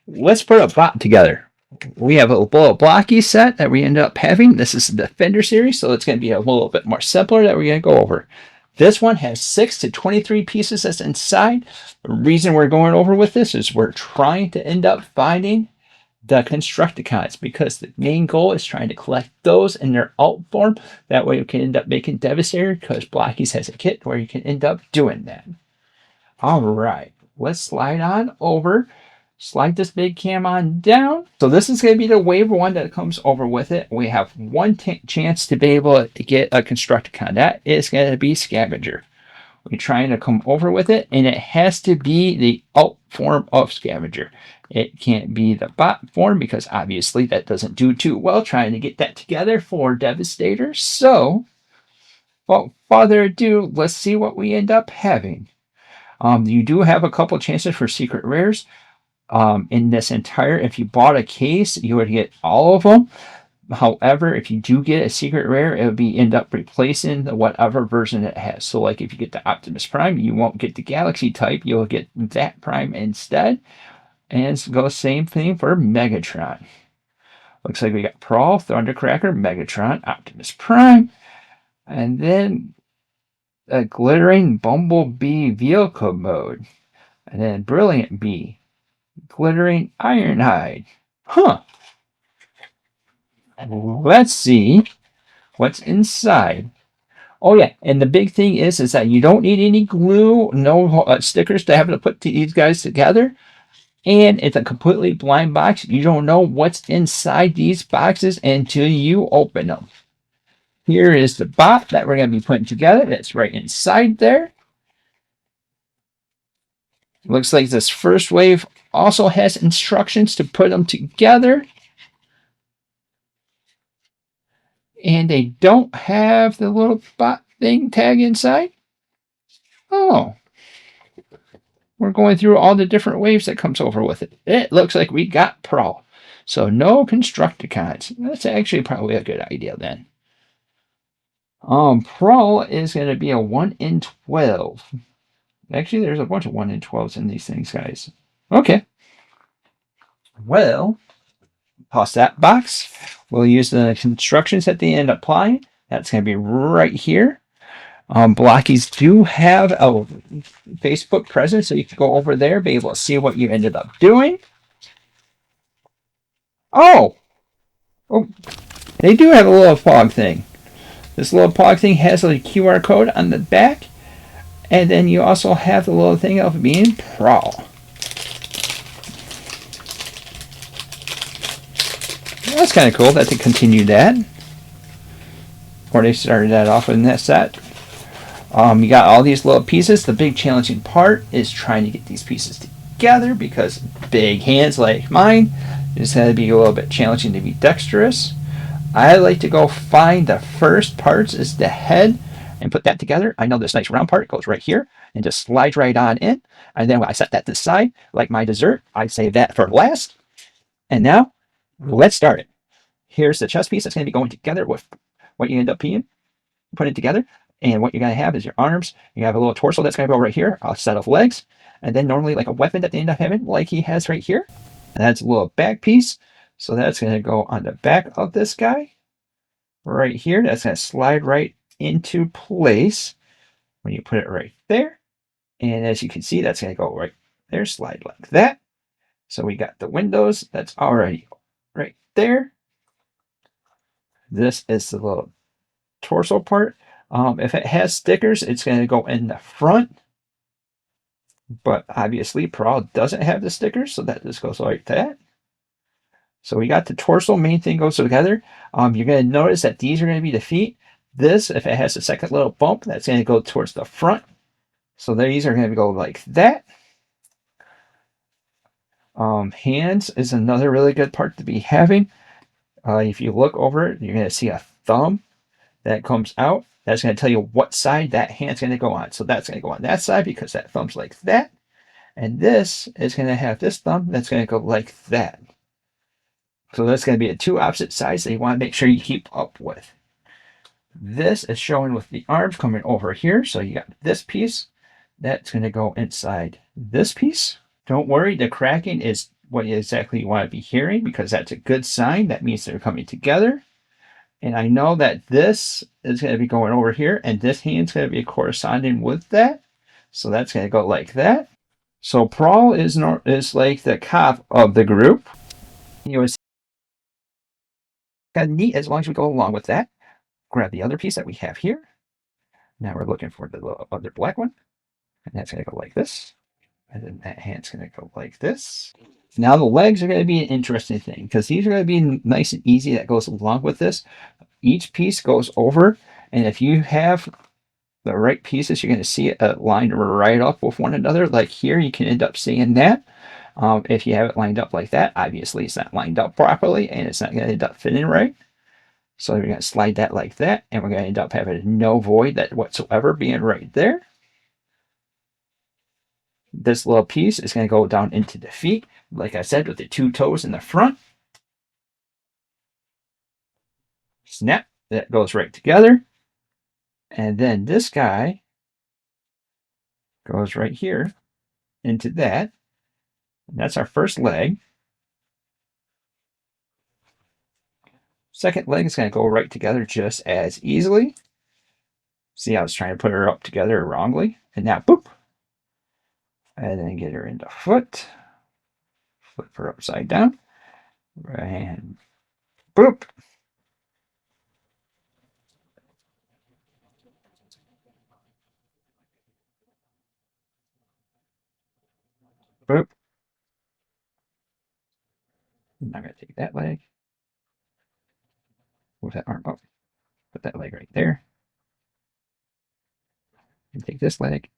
let's put a bot together. We have a little blocky set that we end up having. This is the Defender series, so it's going to be a little bit more simpler that we're going to go over. This one has 6 to 23 pieces that's inside. The reason we're going over with this is we're trying to end up finding the Constructicons, because the main goal is trying to collect those in their alt form. That way we can end up making Devastator, because Blockies has a kit where you can end up doing that. All right, let's slide on over. Slide this big cam on down. So this is going to be the wave one that comes over with it. We have one chance to be able to get a Constructicon. That is going to be Scavenger. We're trying to come over with it, and it has to be the alt form of Scavenger. It can't be the bot form, because obviously that doesn't do too well trying to get that together for Devastator. So, without further ado, let's see what we end up having. You do have a couple chances for secret rares. In this entire, if you bought a case, you would get all of them. However, if you do get a secret rare, it would be end up replacing the whatever version it has. So like if you get the Optimus Prime, you won't get the Galaxy type, you'll get that Prime instead. And it's the same thing for Megatron. Looks like we got Prowl, Thundercracker, Megatron, Optimus Prime, and then a glittering Bumblebee vehicle mode, and then Brilliant Bee, glittering Ironhide. Huh. Let's see what's inside. Oh yeah, and the big thing is that you don't need any glue, no stickers to have to put these guys together. And it's a completely blind box. You don't know what's inside these boxes until you open them. Here is the bot that we're going to be putting together. That's right inside there. Looks like this first wave also has instructions to put them together. And they don't have the little bot thing tag inside. Oh. We're going through all the different waves that comes over with it. It looks like we got Prowl. So no Constructicons. That's actually probably a good idea then. Prowl is going to be a 1 in 12. Actually, there's a bunch of 1 in 12s in these things, guys. Okay. Well, toss that box. We'll use the instructions that they end up applying. That's going to be right here. Blockies do have a Facebook presence, so you can go over there, be able to see what you ended up doing. Oh, they do have a little pog thing. This little pog thing has a QR code on the back, and then you also have the little thing of being Prowl. That's kind of cool that they continue that, or they started that off in that set. You got all these little pieces. The big challenging part is trying to get these pieces together, because big hands like mine, it's going to be a little bit challenging to be dexterous. I like to go find the first parts is the head and put that together. I know this nice round part goes right here and just slides right on in. And then when I set that to the side, like my dessert, I save that for last. And now, let's start it. Here's the chest piece that's going to be going together with what you end up putting together. And what you're going to have is your arms. You have a little torso that's going to go right here, a set of legs, and then normally like a weapon that they end up having, like he has right here. And that's a little back piece. So that's going to go on the back of this guy. Right here, that's going to slide right into place when you put it right there. And as you can see, that's going to go right there, slide like that. So we got the windows, that's already right there. This is the little torso part. If it has stickers, it's going to go in the front. But obviously, Prowl doesn't have the stickers, so that just goes like that. So we got the torso, main thing goes together. You're going to notice that these are going to be the feet. This, if it has a second little bump, that's going to go towards the front. So these are going to go like that. Hands is another really good part to be having. If you look over it, you're going to see a thumb that comes out. That's going to tell you what side that hand's going to go on. So that's going to go on that side because that thumb's like that. And this is going to have this thumb that's going to go like that. So that's going to be the two opposite sides that you want to make sure you keep up with. This is showing with the arms coming over here. So you got this piece. That's going to go inside this piece. Don't worry, the cracking is what exactly you want to be hearing, because that's a good sign. That means they're coming together. And I know that this is going to be going over here, and this hand's going to be corresponding with that. So that's going to go like that. So Prowl is like the cop of the group. You know, it's kind of neat as long as we go along with that. Grab the other piece that we have here. Now we're looking for the little other black one. And that's going to go like this. And then that hand's going to go like this. Now the legs are going to be an interesting thing, because these are going to be nice and easy. That goes along with this. Each piece goes over, and if you have the right pieces, you're going to see it lined right up with one another. Like here, you can end up seeing that. If you have it lined up like that, obviously it's not lined up properly, and it's not going to end up fitting right. So we're going to slide that like that, and we're going to end up having no void that whatsoever being right there. This little piece is going to go down into the feet, like I said, with the 2 toes in the front. Snap, that goes right together. And then this guy goes right here into that. And that's our first leg. Second leg is going to go right together just as easily. See, I was trying to put her up together wrongly. And now, boop. And then get her into foot. Flip her upside down. And boop. Boop. I'm going to take that leg. Move that arm up. Put that leg right there. And take this leg.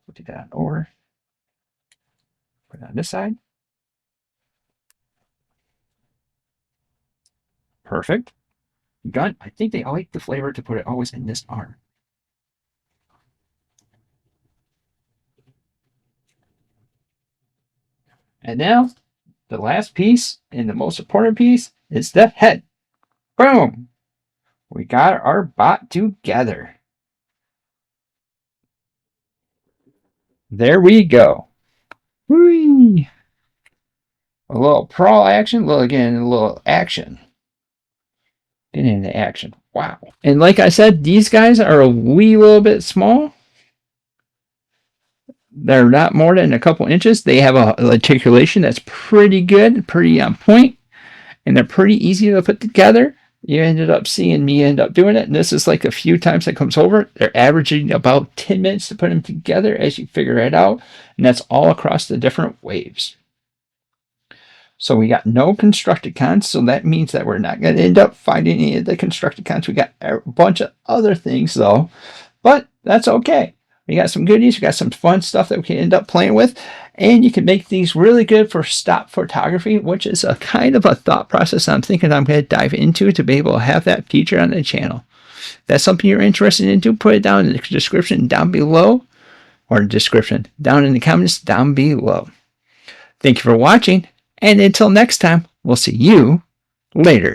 Put it down over. Put it on this side. Perfect. Done. I think they like the flavor to put it always in this arm. And now, the last piece and the most important piece is the head. Boom! We got our bot together. There we go. Whee! A little Prowl action, a little action. Get into action. Wow. And like I said, these guys are a wee little bit small. They're not more than a couple inches. They have a articulation that's pretty good, pretty on point, and they're pretty easy to put together. You ended up seeing me end up doing it, and this is like a few times that comes over. They're averaging about 10 minutes to put them together as you figure it out, and that's all across the different waves. So we got no Constructicons, so that means that we're not going to end up finding any of the Constructicons. We got a bunch of other things, though, but that's okay. We got some goodies. We got some fun stuff that we can end up playing with. And you can make these really good for stop photography, which is a kind of a thought process I'm thinking I'm going to dive into to be able to have that feature on the channel. If that's something you're interested in, put it down in the description down below, or description down in the comments down below. Thank you for watching, and until next time, we'll see you later.